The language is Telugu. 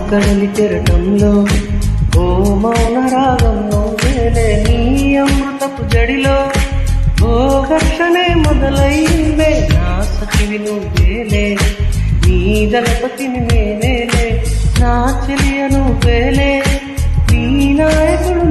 కడలి కెరటంలో ఓ మౌన రాగం వేలే నీ అమృతపు జడిలో ఓ ఘర్షణే మొదలైందే నా సఖివి నువ్వేలే నీ దళపతిని నేనేలే నా చెలియ నువ్వేలే నీ నాయకుడు